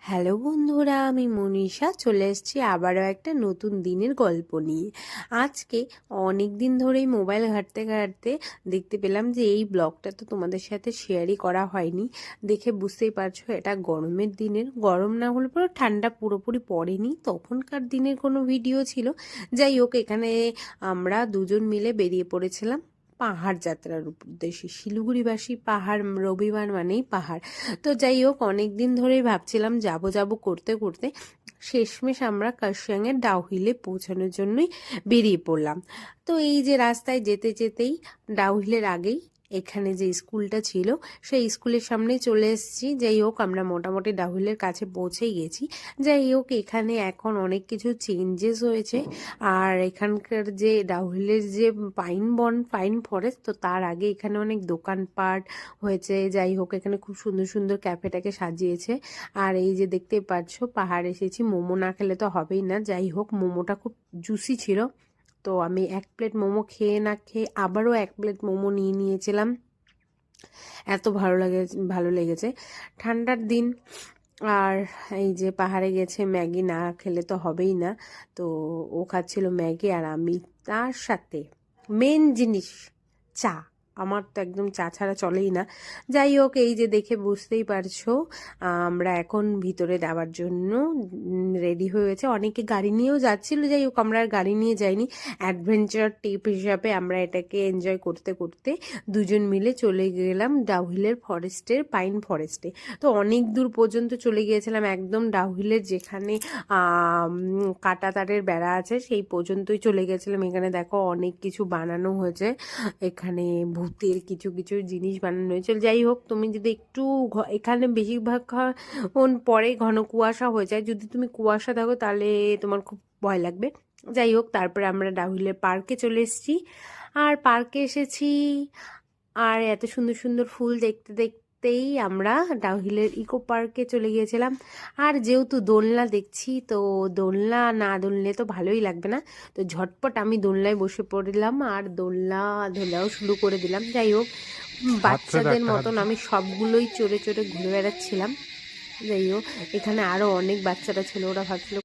Hello বন্ধুরা, আমি মনীষা চলে এসেছি আবারও একটা নতুন দিনের গল্প নিয়ে। আজকে অনেক দিন ধরেই মোবাইল ঘাঁটতে ঘাঁটতে দেখতে পেলাম যে এই ব্লগটা তো তোমাদের সাথে শেয়ারই করা হয়নি। দেখে বুঝতেই পারছো এটা গরমের দিনের, গরম না হলে পরে ঠান্ডা পুরোপুরি পড়েনি তখনকার দিনের কোনো ভিডিও ছিল। যাই হোক, এখানে আমরা দুজন মিলে বেরিয়ে পড়েছিলাম পাহাড় যাত্রার উদ্দেশ্যে। শিলিগুড়িবাসী পাহাড়, রবিবার মানেই পাহাড়। তো যাই হোক, অনেক দিন ধরেই ভাবছিলাম যাব যাব করতে করতে শেষমেশ আমরা কার্শিয়াংয়ের ডাউহিলে পৌঁছানোর জন্যই বেরিয়ে পড়লাম। তো এই যে রাস্তায় যেতে যেতেই ডাউহিলের আগেই এখানে যে স্কুলটা ছিল সেই স্কুলের সামনেই চলে এসেছি। যাই হোক, আমরা মোটামুটি ডাউহিলের কাছে পৌঁছেই গেছি। যাই হোক, এখানে এখন অনেক কিছু চেঞ্জেস হয়েছে। আর এখানকার যে ডাউহিলের যে পাইন ফরেস্ট, তো তার আগে এখানে অনেক দোকানপাট হয়েছে। যাই হোক, এখানে খুব সুন্দর সুন্দর ক্যাফেটাকে সাজিয়েছে। আর এই যে দেখতে পাচ্ছ, পাহাড় এসেছি, মোমো না খেলে তো হবেই না। যাই হোক, মোমোটা খুব জুসি ছিল, তো আমি এক প্লেট মোমো খেয়ে না খেয়ে আবারও এক প্লেট মোমো নিয়ে নিয়েছিলাম। এত ভালো লেগেছে ঠান্ডার দিন। আর এই যে পাহাড়ে গেছে, ম্যাগি না খেলে তো হবেই না। তো ও খাচ্ছিল ম্যাগি, আর আমি তার সাথে মেন জিনিস চা। আমার তো একদম চা ছাড়া চলেই না। যাই হোক, এই যে দেখে বুঝতেই পারছো আমরা এখন ভিতরে যাওয়ার জন্য রেডি হয়েছে। অনেকে গাড়ি নিয়েও যাচ্ছিল, যাই হোক আমরা আর গাড়ি নিয়ে যাইনি। অ্যাডভেঞ্চার ট্রিপ হিসাবে আমরা এটাকে এনজয় করতে করতে দুজন মিলে চলে গেলাম ডাউহিলের পাইন ফরেস্টে। তো অনেক দূর পর্যন্ত চলে গিয়েছিলাম, একদম ডাউহিলের যেখানে কাঁটা তারের বেড়া আছে সেই পর্যন্তই চলে গেছিলাম। এখানে দেখো অনেক কিছু বানানো হয়েছে, এখানে ভূতের কিছু কিছু জিনিস বানানো হয়েছে। যাই হোক, তুমি যদি একটু এখানে বেশিরভাগ পরে ঘন কুয়াশা হয়ে যায়, যদি তুমি কুয়াশা দেখো তাহলে তোমার খুব ভয় লাগবে। যাই হোক, তারপরে আমরা ডাউহিলের পার্কে চলে এসেছি। আর পার্কে এসেছি, আর এত সুন্দর সুন্দর ফুল দেখতে দেখতেই আমরা ডাউহিলের ইকো পার্কে চলে গিয়েছিলাম। আর যেহেতু দোলনা দেখছি, তো দোলনা না দোললে তো ভালোই লাগবে না, তো ঝটপট আমি দোলনায় বসে পড়লাম আর দোলাও শুরু করে দিলাম। যাই হোক, বাচ্চাদের মতন আমি সবগুলোই চড়ে চড়ে ঘুরে বেড়াচ্ছিলাম। যাই হোক, এখানে আরও অনেক বাচ্চারা ছিল, ওরা ভাবছিল